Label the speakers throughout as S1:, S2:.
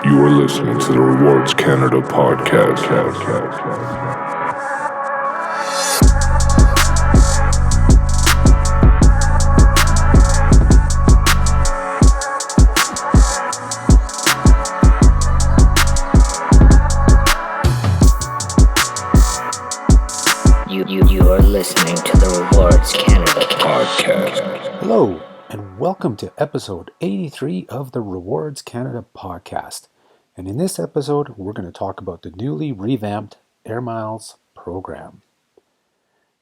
S1: You are listening to the Rewards Canada podcast.
S2: You are listening to the Rewards Canada podcast.
S3: Hello, and welcome to episode 83 of the Rewards Canada podcast. And in this episode, we're going to talk about the newly revamped Air Miles program.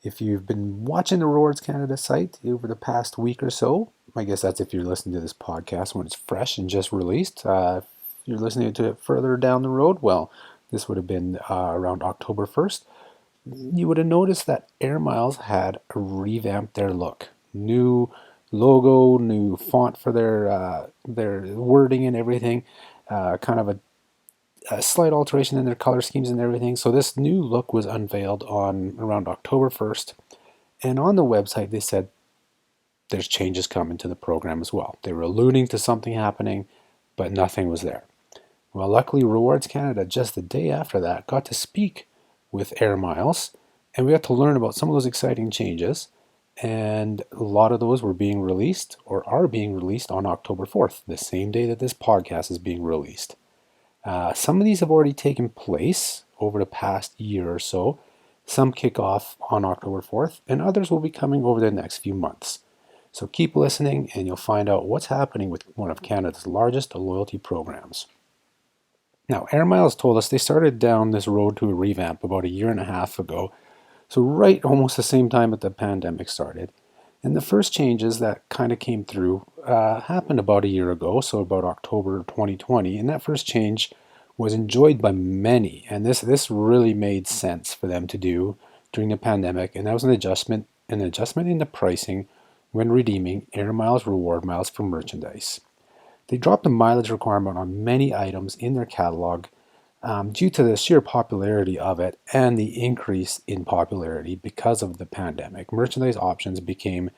S3: If you've been watching the Rewards Canada site over the past week or so, I guess that's if you're listening to this podcast when it's fresh and just released. If you're listening to it further down the road, well, this would have been around October 1st. You would have noticed that Air Miles had revamped their look. New logo, new font for their wording and everything, kind of a slight alteration in their color schemes and everything. So this new look was unveiled on around October 1st. And on the website, they said there's changes coming to the program as well. They were alluding to something happening, but nothing was there. Well, luckily, Rewards Canada, just the day after that, got to speak with Air Miles, and we got to learn about some of those exciting changes, and a lot of those were being released or are being released on October 4th, the same day that this podcast is being released. Some of these have already taken place over the past year or so. Some kick off on October 4th, and others will be coming over the next few months. So keep listening, and you'll find out what's happening with one of Canada's largest loyalty programs. Now, Air Miles told us they started down this road to a revamp about a year and a half ago, so right almost the same time that the pandemic started. And the first changes that kind of came through happened about a year ago, so about October 2020, and that first change was enjoyed by many, and this really made sense for them to do during the pandemic, and that was an adjustment in the pricing when redeeming Air Miles reward miles for merchandise. They dropped the mileage requirement on many items in their catalog due to the sheer popularity of it and the increase in popularity because of the pandemic. Merchandise options became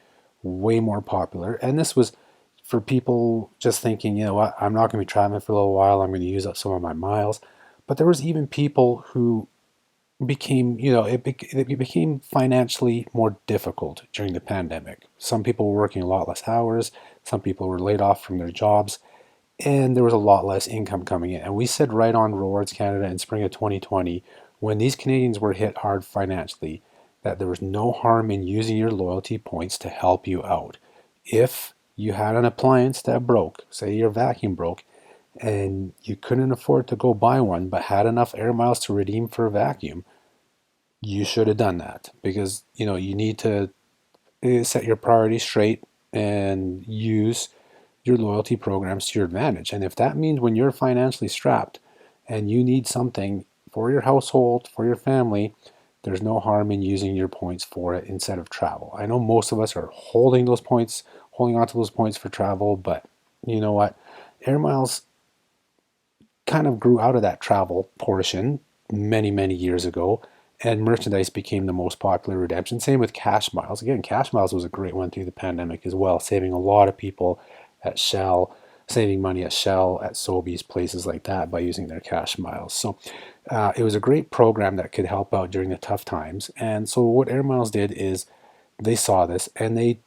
S3: way more popular, and this was for people just thinking, you know what, I'm not going to be traveling for a little while, I'm going to use up some of my miles. But there was even people who became, it became financially more difficult during the pandemic. Some people were working a lot less hours, some people were laid off from their jobs, and there was a lot less income coming in. And we said right on Rewards Canada in spring of 2020, when these Canadians were hit hard financially, that there was no harm in using your loyalty points to help you out. If you had an appliance that broke, say your vacuum broke, and you couldn't afford to go buy one, but had enough Air Miles to redeem for a vacuum, you should have done that, because you need to set your priorities straight and use your loyalty programs to your advantage. And if that means when you're financially strapped and you need something for your household, for your family, there's no harm in using your points for it instead of travel. I know most of us are holding on to those points for travel, but you know what? Air Miles kind of grew out of that travel portion many, many years ago, and merchandise became the most popular redemption. Same with Cash Miles. Again, Cash Miles was a great one through the pandemic as well, saving a lot of people at Shell, saving money at Shell, at Sobeys, places like that by using their Cash Miles. So it was a great program that could help out during the tough times. And so what Air Miles did is they saw this and they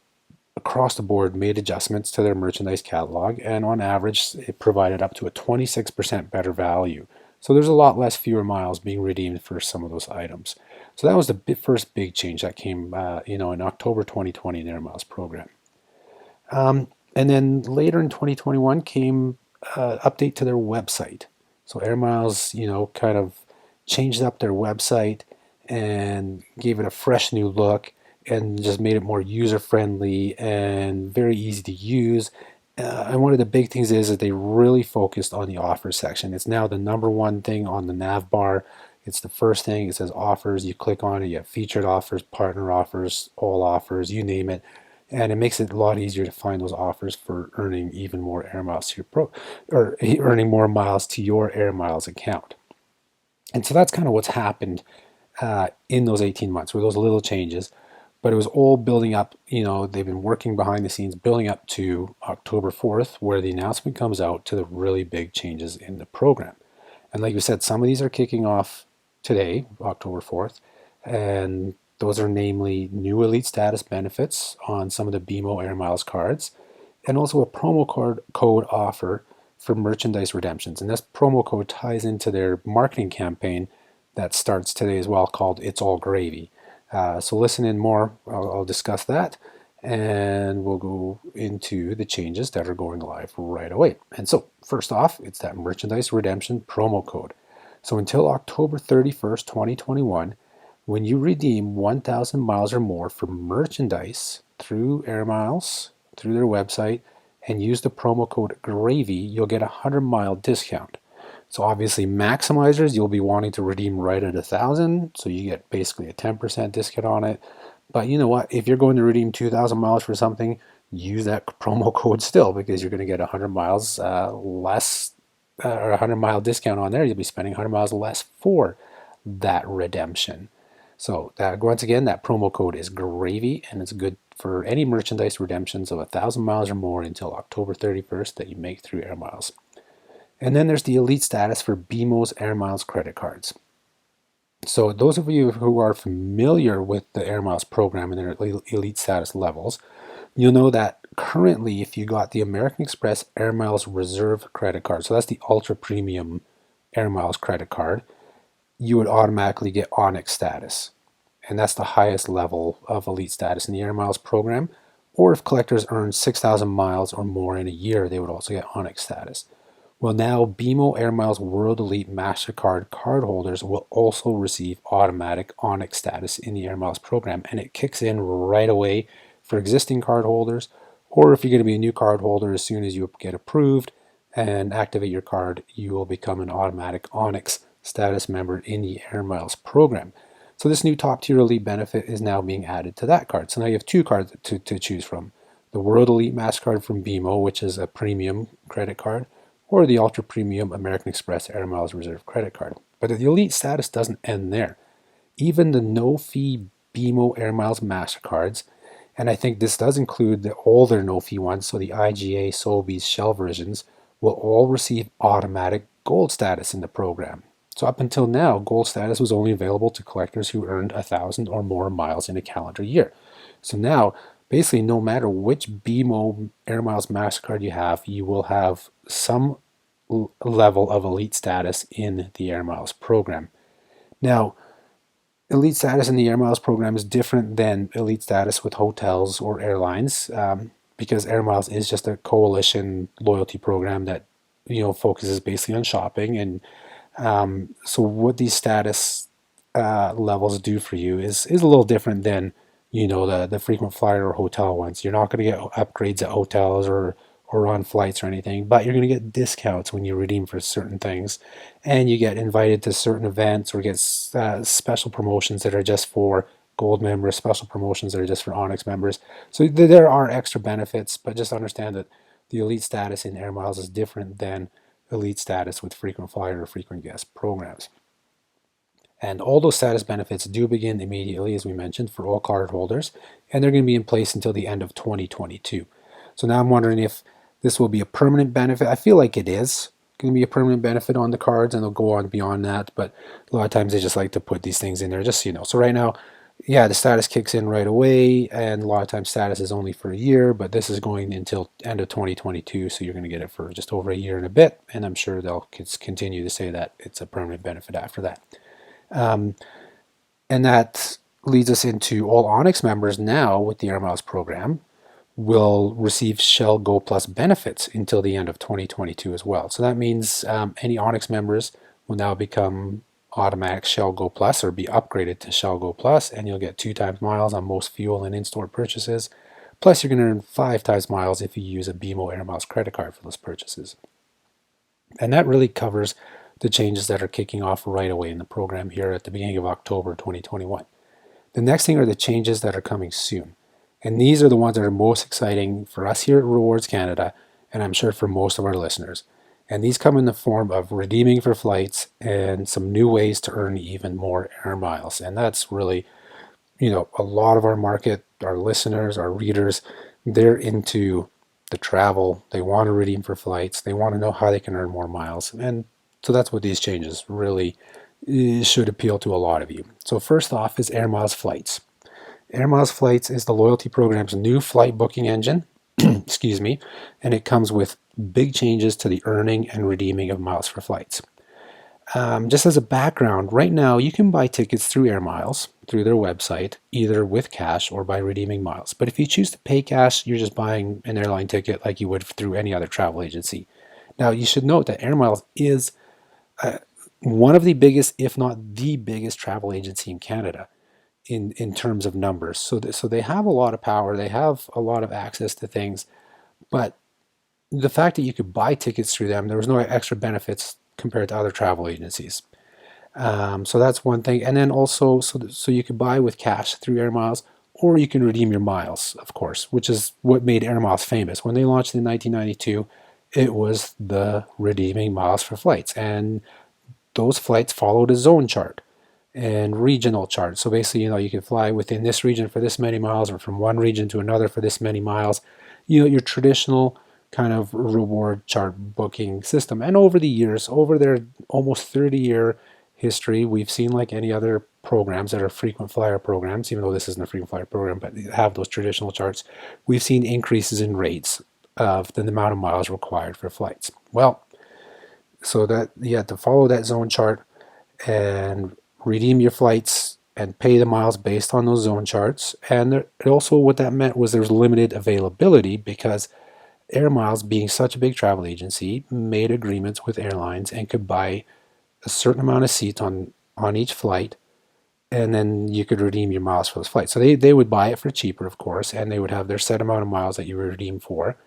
S3: across the board made adjustments to their merchandise catalog, and on average it provided up to a 26% better value. So there's a lot less fewer miles being redeemed for some of those items. So that was the first big change that came in October 2020 in Air Miles program. And then later in 2021 came update to their website. So Air Miles, kind of changed up their website and gave it a fresh new look, and just made it more user-friendly and very easy to use. And one of the big things is that they really focused on the offers section. It's now the number one thing on the nav bar. It's the first thing. It says offers. You click on it, you have featured offers, partner offers, all offers, you name it. And it makes it a lot easier to find those offers for earning even more Air Miles to your or earning more miles to your Air Miles account. And so that's kind of what's happened in those 18 months, with those little changes. But it was all building up, they've been working behind the scenes, building up to October 4th, where the announcement comes out to the really big changes in the program. And like you said, some of these are kicking off today, October 4th, and those are namely new elite status benefits on some of the BMO Air Miles cards, and also a promo code offer for merchandise redemptions. And this promo code ties into their marketing campaign that starts today as well, called It's All Gravy. So listen in more, I'll discuss that, and we'll go into the changes that are going live right away. And so first off, it's that merchandise redemption promo code. So until October 31st, 2021, when you redeem 1,000 miles or more for merchandise through Air Miles, through their website, and use the promo code GRAVY, you'll get a 100-mile discount. So obviously maximizers, you'll be wanting to redeem right at 1,000, so you get basically a 10% discount on it. But you know what, if you're going to redeem 2,000 miles for something, use that promo code still, because you're going to get 100 miles less, or a 100-mile discount on there. You'll be spending 100 miles less for that redemption. So once again, that promo code is GRAVY, and it's good for any merchandise redemptions of 1,000 miles or more until October 31st that you make through Air Miles. And then there's the elite status for BMO's Air Miles credit cards. So those of you who are familiar with the Air Miles program and their elite status levels, you'll know that currently if you got the American Express Air Miles Reserve credit card, so that's the ultra premium Air Miles credit card, you would automatically get Onyx status. And that's the highest level of elite status in the Air Miles program. Or if collectors earn 6,000 miles or more in a year, they would also get Onyx status. Well, now BMO Air Miles World Elite MasterCard cardholders will also receive automatic Onyx status in the Air Miles program, and it kicks in right away for existing cardholders, or if you're going to be a new cardholder, as soon as you get approved and activate your card, you will become an automatic Onyx status member in the Air Miles program. So this new top tier elite benefit is now being added to that card. So now you have two cards to choose from: the World Elite MasterCard from BMO, which is a premium credit card, or the ultra premium American Express Air Miles Reserve credit card. But the elite status doesn't end there. Even the no-fee BMO Air Miles MasterCards, and I think this does include the older no-fee ones, so the IGA, Sobeys, Shell versions, will all receive automatic gold status in the program. So up until now, gold status was only available to collectors who earned 1,000 or more miles in a calendar year. So now, basically, no matter which BMO Air Miles MasterCard you have, you will have some level of elite status in the Air Miles program. Now, elite status in the Air Miles program is different than elite status with hotels or airlines, because Air Miles is just a coalition loyalty program that focuses basically on shopping. And so what these status levels do for you is a little different than the frequent flyer or hotel ones. You're not going to get upgrades at hotels or on flights or anything, but you're going to get discounts when you redeem for certain things, and you get invited to certain events or get special promotions that are just for gold members, special promotions that are just for Onyx members. So there are extra benefits, but just understand that the elite status in Air Miles is different than elite status with frequent flyer or frequent guest programs. And all those status benefits do begin immediately, as we mentioned, for all cardholders, and they're going to be in place until the end of 2022. So now I'm wondering if this will be a permanent benefit. I feel like it is going to be a permanent benefit on the cards, and they'll go on beyond that, but a lot of times they just like to put these things in there just so you know. So right now, yeah, the status kicks in right away, and a lot of times status is only for a year, but this is going until end of 2022, so you're going to get it for just over a year and a bit, and I'm sure they'll continue to say that it's a permanent benefit after that. And that leads us into all Onyx members now with the Air Miles program will receive Shell Go Plus benefits until the end of 2022 as well. So that means any Onyx members will now become automatic Shell Go Plus or be upgraded to Shell Go Plus, and you'll get 2 times miles on most fuel and in-store purchases. Plus, you're going to earn 5 times miles if you use a BMO Air Miles credit card for those purchases. And that really covers the changes that are kicking off right away in the program here at the beginning of October 2021. The next thing are the changes that are coming soon. And these are the ones that are most exciting for us here at Rewards Canada, and I'm sure for most of our listeners. And these come in the form of redeeming for flights and some new ways to earn even more air miles. And that's really, a lot of our market, our listeners, our readers, they're into the travel. They want to redeem for flights. They want to know how they can earn more miles. And so that's what these changes really should appeal to a lot of you. So first off is Air Miles Flights. Air Miles Flights is the loyalty program's new flight booking engine, excuse me, and it comes with big changes to the earning and redeeming of miles for flights. Just as a background, right now you can buy tickets through Air Miles, through their website, either with cash or by redeeming miles. But if you choose to pay cash, you're just buying an airline ticket like you would through any other travel agency. Now, you should note that Air Miles is one of the biggest, if not the biggest, travel agency in Canada in terms of numbers. So they have a lot of power, they have a lot of access to things, but the fact that you could buy tickets through them, there was no extra benefits compared to other travel agencies. So that's one thing. And then also, so you could buy with cash through Air Miles, or you can redeem your miles, of course, which is what made Air Miles famous. When they launched in 1992, it was the redeeming miles for flights. And those flights followed a zone chart and regional chart. So basically, you can fly within this region for this many miles, or from one region to another for this many miles. Your traditional kind of reward chart booking system. And over the years, over their almost 30-year history, we've seen, like any other programs that are frequent flyer programs, even though this isn't a frequent flyer program, but have those traditional charts, we've seen increases in rates of the amount of miles required for flights. Well, so that you had to follow that zone chart and redeem your flights and pay the miles based on those zone charts. And also what that meant was there's limited availability, because Air Miles, being such a big travel agency, made agreements with airlines and could buy a certain amount of seats on each flight, and then you could redeem your miles for those flights. So they would buy it for cheaper, of course, and they would have their set amount of miles that you would redeem for.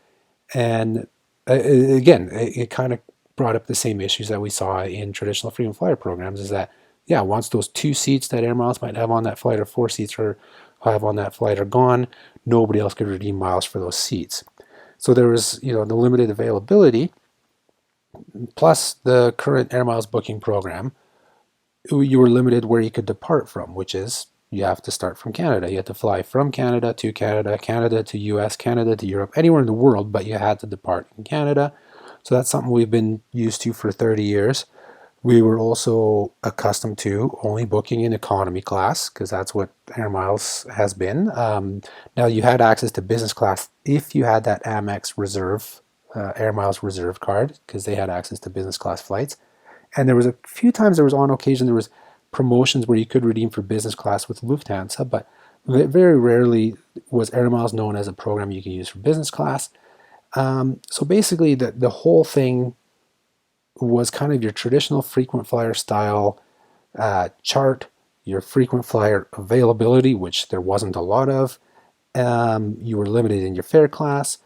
S3: And again, it kind of brought up the same issues that we saw in traditional frequent flyer programs, is that, yeah, once those 2 seats that Air Miles might have on that flight, or 4 seats or have on that flight, are gone, nobody else could redeem miles for those seats. So there was, the limited availability, plus the current Air Miles booking program. You were limited where you could depart from, which is you have to start from Canada. You had to fly from Canada to Canada, Canada to US, Canada to Europe, anywhere in the world, but you had to depart in Canada. So that's something we've been used to for 30 years. We were also accustomed to only booking in economy class, because that's what Air Miles has been. Now, you had access to business class if you had that Amex Reserve, Air Miles Reserve card, because they had access to business class flights. And there was a few times, on occasion, there was promotions where you could redeem for business class with Lufthansa, but very rarely was Air Miles known as a program you can use for business class. So basically, the whole thing was kind of your traditional frequent flyer style chart, your frequent flyer availability, which there wasn't a lot of. You were limited in your fare class,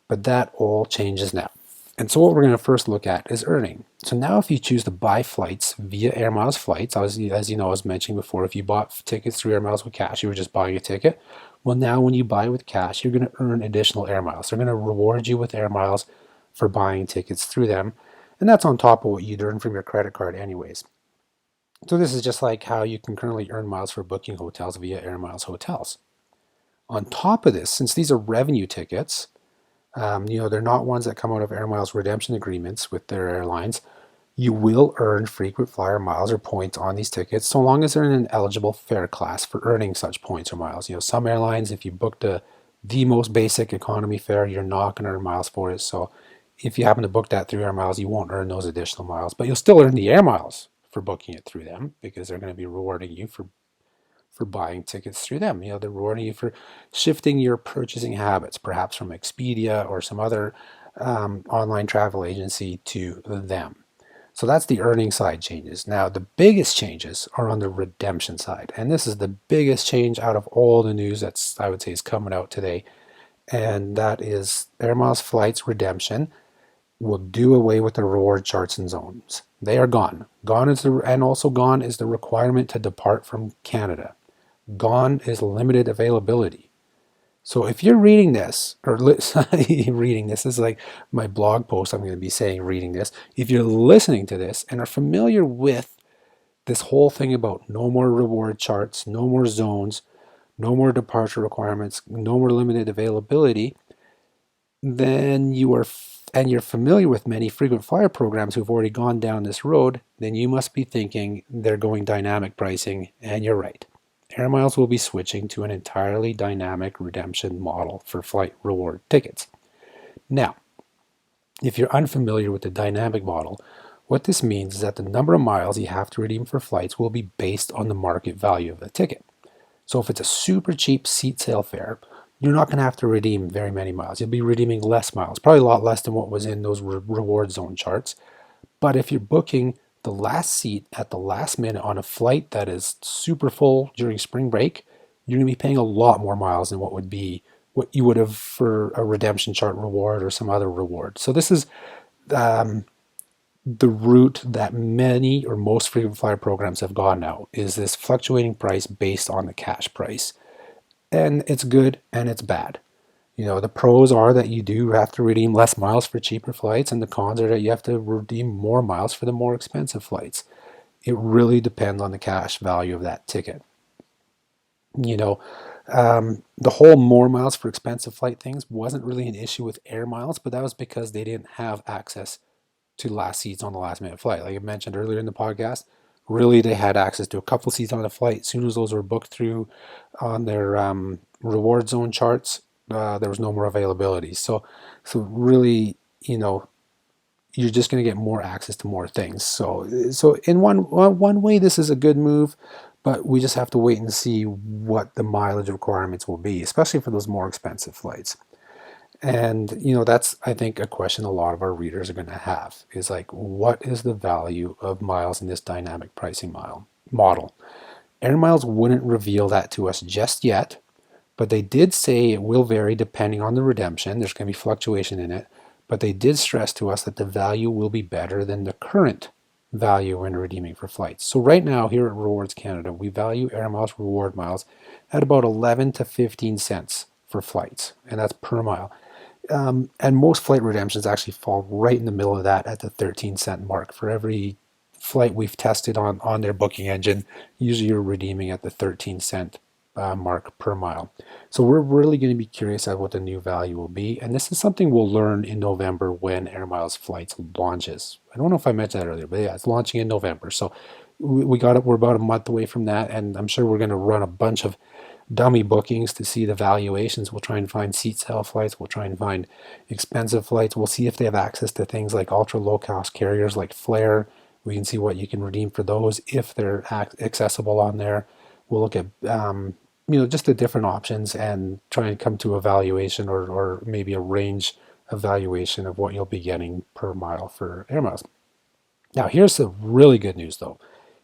S3: but that all changes now. And so what we're going to first look at is earning. So now if you choose to buy flights via Air Miles Flights, as you know, I was mentioning before, if you bought tickets through Air Miles with cash, you were just buying a ticket. Well, now when you buy with cash, you're going to earn additional Air Miles. They're going to reward you with Air Miles for buying tickets through them. And that's on top of what you'd earn from your credit card anyways. So this is just like how you can currently earn miles for booking hotels via Air Miles Hotels. On top of this, since these are revenue tickets, they're not ones that come out of Air Miles redemption agreements with their airlines, you will earn frequent flyer miles or points on these tickets, so long as they're in an eligible fare class for earning such points or miles. Some airlines, if you booked the most basic economy fare, you're not going to earn miles for it. So if you happen to book that through Air Miles, you won't earn those additional miles, but you'll still earn the Air Miles for booking it through them, because they're going to be rewarding you for buying tickets through them. They're rewarding you for shifting your purchasing habits, perhaps from Expedia or some other online travel agency, to them. So that's the earning side changes. Now, the biggest changes are on the redemption side. And this is the biggest change out of all the news that's, I would say, is coming out today. And that is Air Miles Flights redemption will do away with the reward charts and zones. They are gone. And also gone is the requirement to depart from Canada. Gone is limited availability. So if you're reading this, or reading this is like my blog post, I'm going to be saying reading this. If you're listening to this and are familiar with this whole thing about no more reward charts, no more zones, no more departure requirements, no more limited availability, then and you're familiar with many frequent flyer programs who've already gone down this road, then you must be thinking they're going dynamic pricing, and you're right. Air Miles will be switching to an entirely dynamic redemption model for flight reward tickets. Now, if you're unfamiliar with the dynamic model, what this means is that the number of miles you have to redeem for flights will be based on the market value of the ticket. So if it's a super cheap seat sale fare, you're not going to have to redeem very many miles. You'll be redeeming less miles, probably a lot less than what was in those reward zone charts. But if you're booking the last seat at the last minute on a flight that is super full during spring break, you're going to be paying a lot more miles than what you would have for a redemption chart reward or some other reward. So this is the route that many or most frequent flyer programs have gone now, is this fluctuating price based on the cash price. And it's good and it's bad. The pros are that you do have to redeem less miles for cheaper flights, and the cons are that you have to redeem more miles for the more expensive flights. It really depends on the cash value of that ticket. The whole more miles for expensive flight things wasn't really an issue with Air Miles, but that was because they didn't have access to last seats on the last minute flight. Like I mentioned earlier in the podcast, really they had access to a couple seats on the flight. As soon as those were booked through on their reward zone charts, there was no more availability. So really, you're just going to get more access to more things. So in one way, this is a good move, but we just have to wait and see what the mileage requirements will be, especially for those more expensive flights. And that's, I think, a question a lot of our readers are going to have, is like, what is the value of miles in this dynamic pricing model? Air Miles wouldn't reveal that to us just yet, but they did say it will vary depending on the redemption. There's going to be fluctuation in it, but they did stress to us that the value will be better than the current value when redeeming for flights. So right now here at Rewards Canada, we value Air Miles reward miles at about 11 to 15 cents for flights, and that's per mile. And most flight redemptions actually fall right in the middle of that at the 13-cent mark. For every flight we've tested on their booking engine, usually you're redeeming at the 13-cent mark per mile. So we're really going to be curious at what the new value will be, and this is something we'll learn in November when Air Miles Flights launches. I don't know if I mentioned that earlier, but yeah, it's launching in November. So we're about a month away from that, and I'm sure we're going to run a bunch of dummy bookings to see the valuations. We'll try and find seat sale flights. We'll try and find expensive flights. We'll see if they have access to things like ultra low cost carriers like Flair. We can see what you can redeem for those if they're accessible on there. We'll look at just the different options and try and come to a valuation or maybe a range evaluation of what you'll be getting per mile for Air Miles. Now here's the really good news though.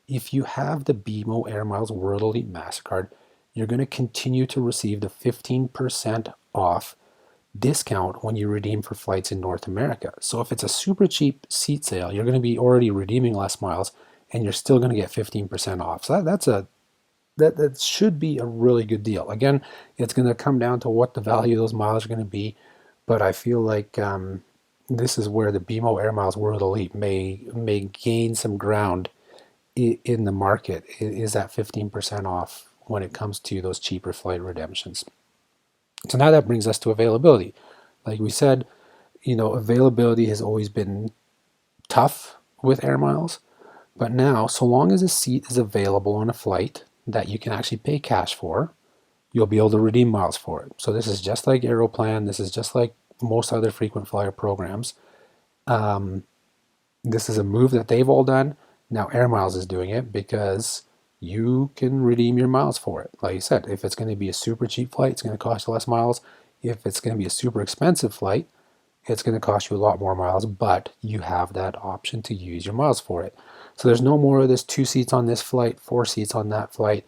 S3: If you have the BMO Air Miles World Elite MasterCard, you're going to continue to receive the 15% off discount when you redeem for flights in North America. So if it's a super cheap seat sale, you're going to be already redeeming less miles and you're still going to get 15% off. So that should be a really good deal. Again, it's going to come down to what the value of those miles are going to be, but I feel like this is where the BMO Air Miles World Elite may gain some ground in the market, is that 15% off when it comes to those cheaper flight redemptions. So now that brings us to availability. Like we said, availability has always been tough with Air Miles, but now, so long as a seat is available on a flight that you can actually pay cash for, you'll be able to redeem miles for it. So this is just like Aeroplan. This is just like most other frequent flyer programs. This is a move that they've all done. Now Air Miles is doing it because you can redeem your miles for it. Like I said, if it's going to be a super cheap flight, it's going to cost you less miles. If it's going to be a super expensive flight, it's going to cost you a lot more miles, but you have that option to use your miles for it. So there's no more of this 2 seats on this flight, 4 seats on that flight.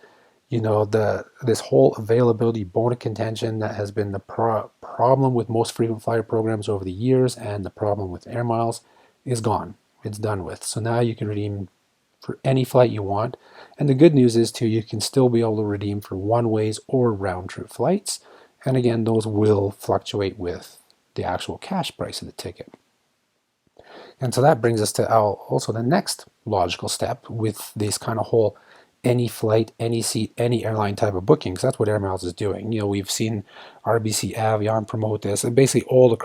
S3: This whole availability bone of contention that has been the problem with most frequent flyer programs over the years, and the problem with Air Miles is gone. It's done with. So now you can redeem for any flight you want. And the good news is too, you can still be able to redeem for one-ways or round-trip flights. And again, those will fluctuate with the actual cash price of the ticket. And so that brings us to also the next logical step with this kind of whole any flight, any seat, any airline type of bookings. That's what Air Miles is doing. We've seen RBC, Avion promote this, and basically all the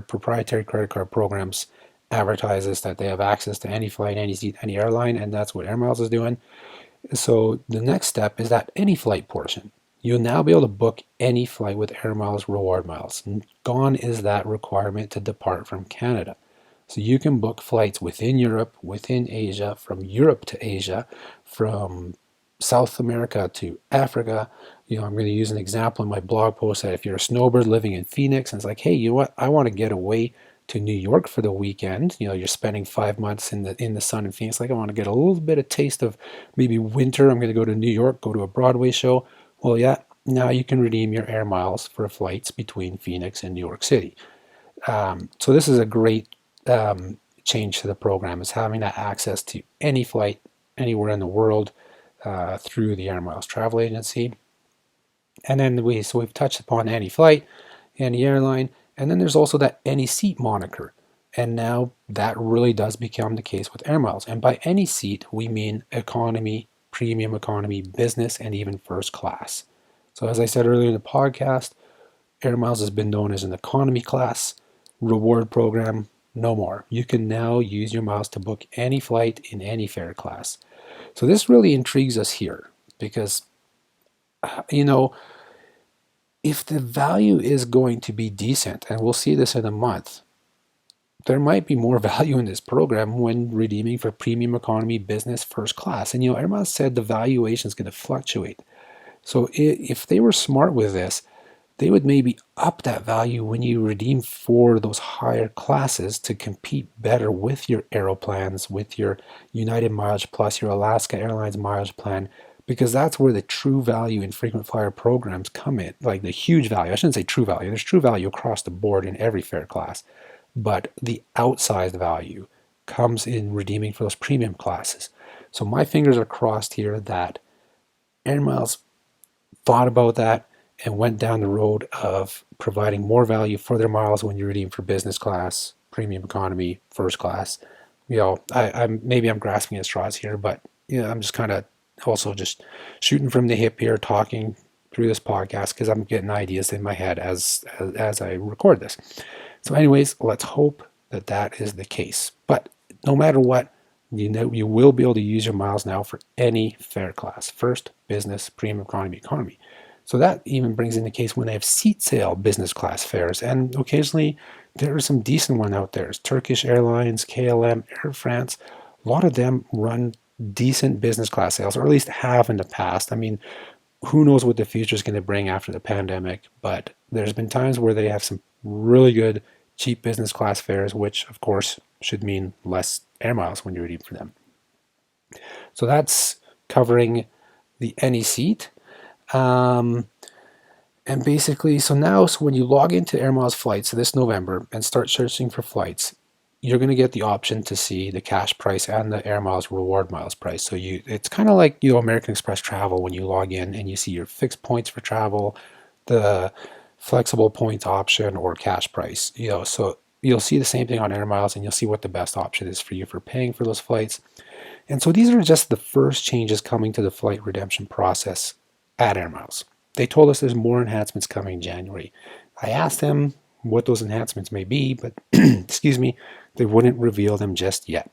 S3: proprietary credit card programs advertise this, that they have access to any flight, any seat, any airline, and that's what Air Miles is doing. So the next step is that any flight portion. You'll now be able to book any flight with Air Miles Reward Miles. And gone is that requirement to depart from Canada. So you can book flights within Europe, within Asia, from Europe to Asia, from South America to Africa. I'm going to use an example in my blog post that if you're a snowbird living in Phoenix and it's like, hey, you know what, I want to get away to New York for the weekend. You're spending 5 months in the sun in Phoenix. Like, I want to get a little bit of taste of maybe winter. I'm going to go to New York, go to a Broadway show. Well, yeah, now you can redeem your air miles for flights between Phoenix and New York City. So this is a great change to the program, is having that access to any flight anywhere in the world through the Air Miles travel agency. And then we've touched upon any flight, any airline, and then there's also that any seat moniker. And now that really does become the case with Air Miles. And by any seat, we mean economy, premium economy, business, and even first class. So as I said earlier in the podcast, Air Miles has been known as an economy class reward program. No more. You can now use your miles to book any flight in any fare class. So this really intrigues us here because, if the value is going to be decent, and we'll see this in a month, there might be more value in this program when redeeming for premium economy, business, first class. And Air Miles said the valuation is going to fluctuate. So if they were smart with this, they would maybe up that value when you redeem for those higher classes to compete better with your Aeroplans, with your United Mileage Plus, your Alaska Airlines Mileage Plan, because that's where the true value in frequent flyer programs come in, like the huge value. I shouldn't say true value. There's true value across the board in every fare class, but the outsized value comes in redeeming for those premium classes. So my fingers are crossed here that Air Miles thought about that and went down the road of providing more value for their miles when you redeem for business class, premium economy, first class. Maybe I'm grasping at straws here, but I'm just kind of also just shooting from the hip here, talking through this podcast because I'm getting ideas in my head as I record this. So anyways, let's hope that is the case. But no matter what, you will be able to use your miles now for any fare class: first, business, premium economy. So that even brings in the case when they have seat sale business class fares, and occasionally there are some decent ones out there. Turkish Airlines, KLM, Air France, a lot of them run decent business class sales, or at least have in the past. I mean, who knows what the future is going to bring after the pandemic, but there's been times where they have some really good cheap business class fares, which of course should mean less air miles when you redeem for them. So that's covering the any seat. And basically, so when you log into Air Miles flights this November and start searching for flights, you're going to get the option to see the cash price and the Air Miles Reward Miles price. So it's kind of like American Express Travel when you log in and you see your fixed points for travel, the flexible points option, or cash price. So you'll see the same thing on Air Miles, and you'll see what the best option is for you for paying for those flights. And so these are just the first changes coming to the flight redemption process at Air Miles. They told us there's more enhancements coming in January. I asked them what those enhancements may be, but excuse me, they wouldn't reveal them just yet.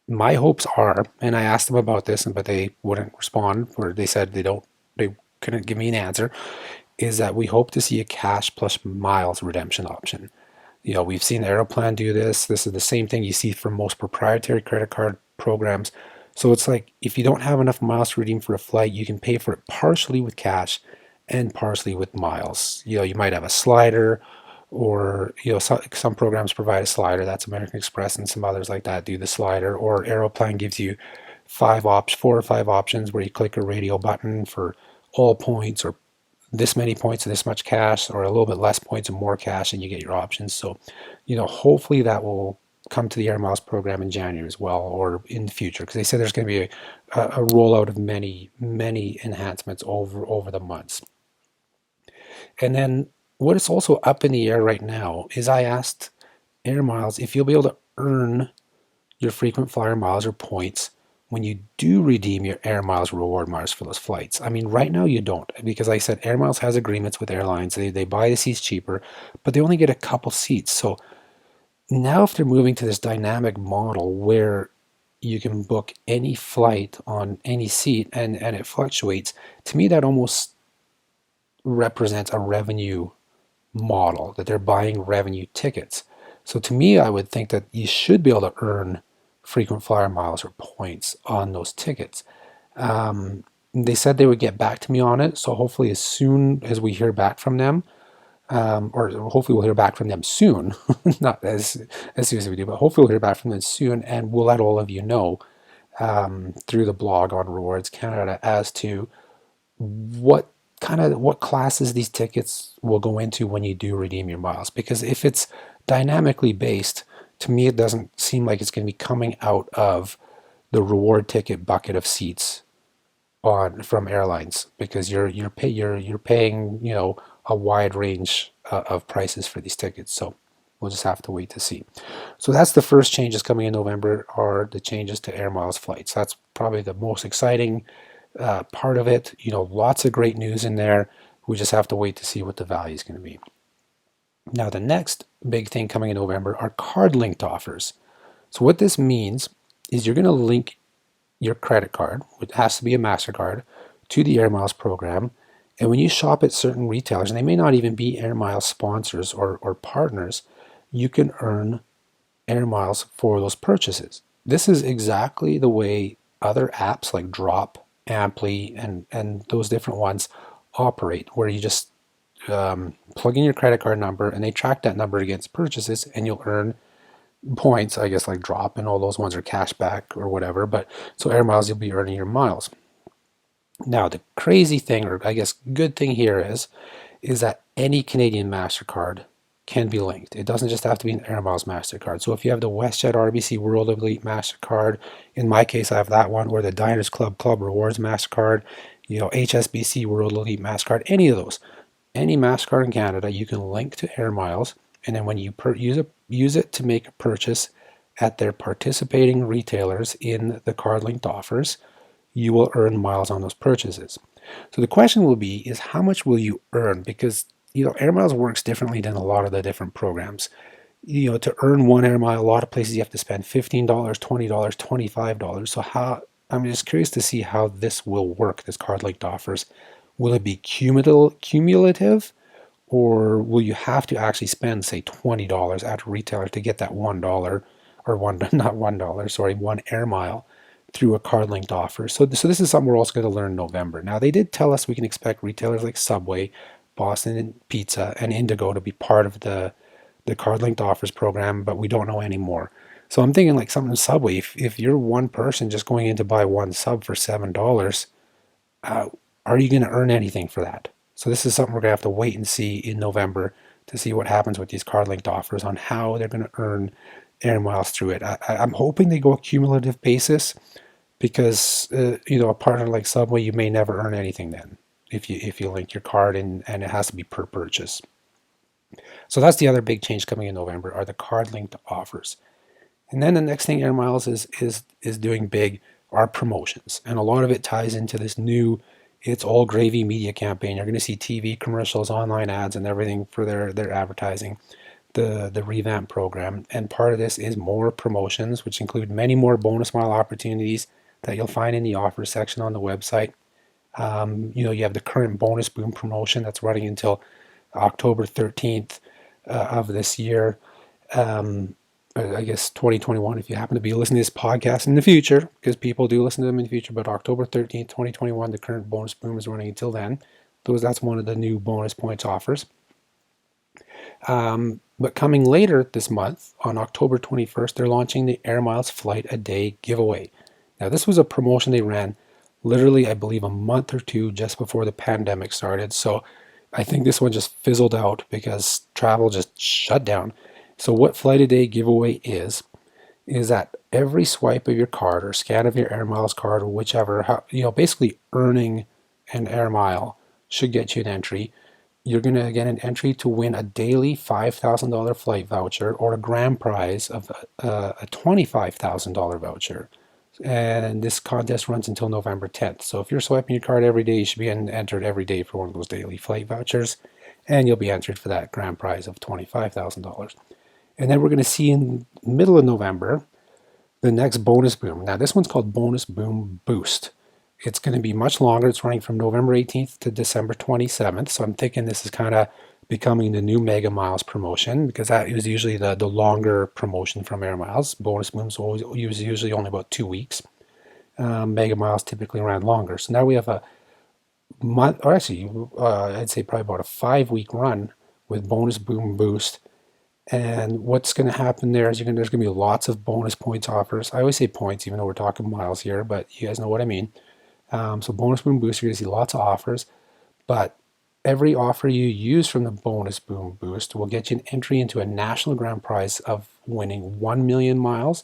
S3: My hopes are, and I asked them about this, but they wouldn't respond, or they said they couldn't give me an answer, is that we hope to see a cash plus miles redemption option. We've seen Aeroplan do this. This is the same thing you see from most proprietary credit card programs. So it's like, if you don't have enough miles to redeem for a flight, you can pay for it partially with cash and partially with miles. You might have a slider, or some programs provide a slider. That's American Express, and some others like that do the slider. Or Aeroplan gives you 4 or 5 options where you click a radio button for all points, or this many points and this much cash, or a little bit less points and more cash, and you get your options. So hopefully that will come to the Air Miles program in January as well, or in the future, because they said there's going to be a rollout of many enhancements over the months. And then what is also up in the air right now is I asked Air Miles if you'll be able to earn your frequent flyer miles or points when you do redeem your Air Miles reward miles for those flights. I mean, right now you don't, because like I said, Air Miles has agreements with airlines. They buy the seats cheaper, but they only get a couple seats. So now if they're moving to this dynamic model where you can book any flight on any seat and it fluctuates, to me that almost represents a revenue model, that they're buying revenue tickets. So to me, I would think that you should be able to earn frequent flyer miles or points on those tickets. They said they would get back to me on it, so hopefully as soon as we hear back from them, or hopefully we'll hear back from them soon, not as soon as we do, but hopefully we'll hear back from them soon, and we'll let all of you know through the blog on Rewards Canada as to what classes these tickets will go into when you do redeem your miles. Because if it's dynamically based, to me it doesn't seem like it's going to be coming out of the reward ticket bucket of seats from airlines, because you're paying a wide range of prices for these tickets. So we'll just have to wait to see. So that's the first changes coming in November, are the changes to Air Miles flights. That's probably the most exciting part of it. Lots of great news in there. We just have to wait to see what the value is going to be. Now, the next big thing coming in November are card linked offers. So what this means is you're going to link your credit card, which has to be a MasterCard, to the Air Miles program. And when you shop at certain retailers, and they may not even be Air Miles sponsors or partners, you can earn Air Miles for those purchases. This is exactly the way other apps like Drop, Amply, and those different ones operate, where you just plug in your credit card number and they track that number against purchases, and you'll earn points, I guess, like Drop and all those ones are cash back or whatever. But so Air Miles, you'll be earning your miles. Now, the crazy thing, or I guess good thing here is that any Canadian MasterCard can be linked. It doesn't just have to be an Air Miles MasterCard. So if you have the WestJet RBC World Elite MasterCard, in my case I have that one, or the Diners Club Rewards MasterCard, HSBC World Elite MasterCard, any of those, any MasterCard in Canada, you can link to Air Miles, and then when you use it to make a purchase at their participating retailers in the card linked offers, you will earn miles on those purchases. So the question will be is how much will you earn? Because Air Miles works differently than a lot of the different programs. To earn one Air Mile, a lot of places you have to spend $15, $20, $25. So I'm just curious to see how this will work, this card linked offers. Will it be cumulative, or will you have to actually spend, say, $20 at a retailer to get that $1 or one Air Mile through a card linked offer? So this is something we're also going to learn in November. Now, they did tell us we can expect retailers like Subway, Boston Pizza, and Indigo to be part of the card linked offers program, but we don't know anymore. So I'm thinking like something Subway, if you're one person just going in to buy one sub for $7, are you going to earn anything for that? So this is something we're going to have to wait and see in November to see what happens with these card linked offers on how they're going to earn Air Miles through it. I'm hoping they go a cumulative basis, because a partner like Subway, you may never earn anything then if you link your card and it has to be per purchase. So that's the other big change coming in November, are the card linked offers. And then the next thing Air Miles is doing big are promotions, and a lot of it ties into this new It's All Gravy media campaign. You're going to see TV commercials, online ads, and everything for their advertising, the revamp program. And part of this is more promotions, which include many more bonus mile opportunities that you'll find in the offers section on the website. You have the current bonus boom promotion that's running until October 13th of this year. I guess 2021, if you happen to be listening to this podcast in the future, because people do listen to them in the future, but October 13th, 2021, the current bonus boom is running until then. That's one of the new bonus points offers. But coming later this month, on October 21st, they're launching the Air Miles Flight a Day giveaway. Now, this was a promotion they ran literally, I believe, a month or two just before the pandemic started. So I think this one just fizzled out because travel just shut down. So what Flight a Day giveaway is that every swipe of your card or scan of your Air Miles card or whichever, basically earning an Air Mile should get you an entry. You're going to get an entry to win a daily $5,000 flight voucher or a grand prize of a $25,000 voucher. And this contest runs until November 10th. So if you're swiping your card every day, you should be entered every day for one of those daily flight vouchers. And you'll be entered for that grand prize of $25,000. And then we're going to see in the middle of November the next bonus boom. Now this one's called Bonus Boom Boost. It's going to be much longer. It's running from November 18th to December 27th. So I'm thinking this is kind of becoming the new Mega Miles promotion, because that is usually the longer promotion from Air Miles. Bonus Booms usually only about 2 weeks. Mega Miles typically ran longer. So now we have a month, or actually, I'd say probably about a 5-week run with Bonus Boom Boost. And what's going to happen there is there's going to be lots of bonus points offers. I always say points, even though we're talking miles here, but you guys know what I mean. So Bonus Boom Boost, you're going to see lots of offers, but every offer you use from the Bonus Boom Boost will get you an entry into a national grand prize of winning 1 million miles,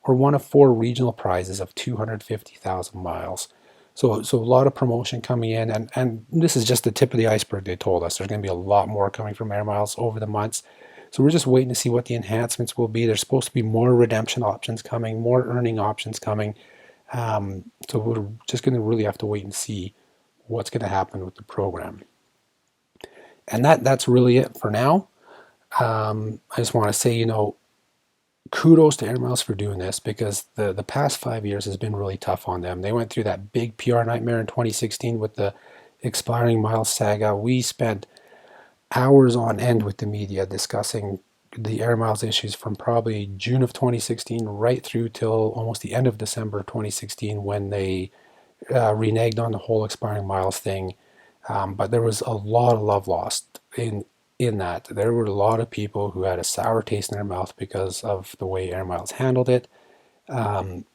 S3: or one of 4 regional prizes of 250,000 miles. So a lot of promotion coming in, and this is just the tip of the iceberg. They told us there's going to be a lot more coming from Air Miles over the months. So we're just waiting to see what the enhancements will be. There's supposed to be more redemption options coming, more earning options coming. So we're just going to really have to wait and see what's going to happen with the program. And that's really it for now. I just want to say, kudos to Air Miles for doing this, because the past 5 years has been really tough on them. They went through that big PR nightmare in 2016 with the expiring miles saga. We spent hours on end with the media discussing the Air Miles issues from probably June of 2016 right through till almost the end of December 2016, when they reneged on the whole expiring miles thing. But there was a lot of love lost in that. There were a lot of people who had a sour taste in their mouth because of the way Air Miles handled it. And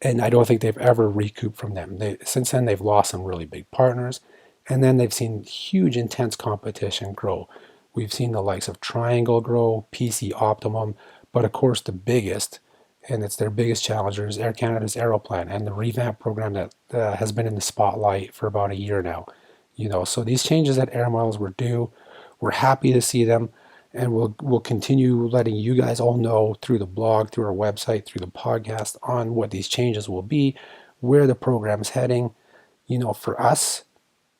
S3: I don't think they've ever recouped from them. Since then, they've lost some really big partners. And then they've seen huge, intense competition grow. We've seen the likes of Triangle grow, PC Optimum, but of course the biggest, and it's their biggest challenger, is Air Canada's Aeroplan and the revamp program that has been in the spotlight for about a year now. So these changes at Air Miles were due. We're happy to see them, and we'll continue letting you guys all know through the blog, through our website, through the podcast, on what these changes will be, where the program's heading. For us,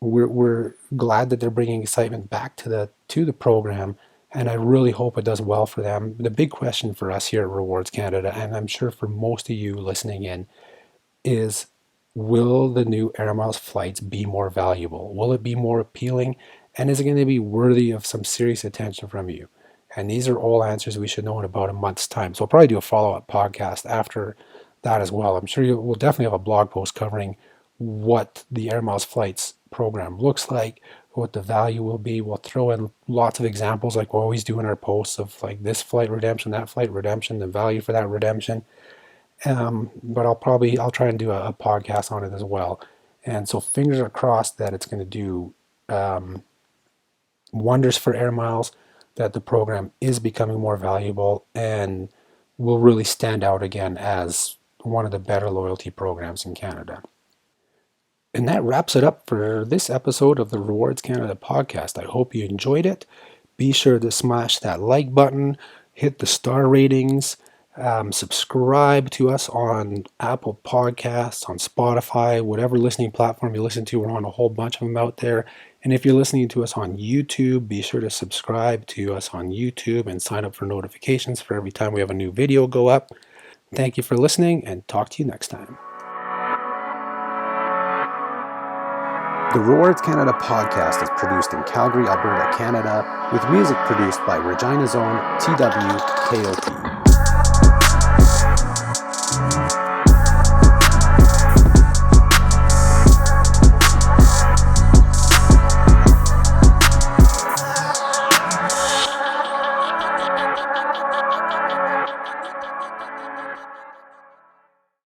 S3: we're glad that they're bringing excitement back to the program, and I really hope it does well for them. The big question for us here at Rewards Canada, and I'm sure for most of you listening in, is, will the new Air Miles flights be more valuable? Will it be more appealing? And is it going to be worthy of some serious attention from you? And these are all answers we should know in about a month's time. So I'll probably do a follow-up podcast after that as well. I'm sure we'll definitely have a blog post covering what the Air Miles flights program looks like, what the value will be. We'll throw in lots of examples like we always do in our posts of like this flight redemption, that flight redemption, the value for that redemption. But I'll try and do a podcast on it as well. And so fingers are crossed that it's going to do wonders for Air Miles, that the program is becoming more valuable and will really stand out again as one of the better loyalty programs in Canada. And that wraps it up for this episode of the Rewards Canada podcast. I hope you enjoyed it. Be sure to smash that like button, hit the star ratings, subscribe to us on Apple Podcasts, on Spotify, whatever listening platform you listen to. We're on a whole bunch of them out there. And if you're listening to us on YouTube, be sure to subscribe to us on YouTube and sign up for notifications for every time we have a new video go up. Thank you for listening, and talk to you next time. The Rewards Canada podcast is produced in Calgary, Alberta, Canada, with music produced by Regina Zone TWKOT.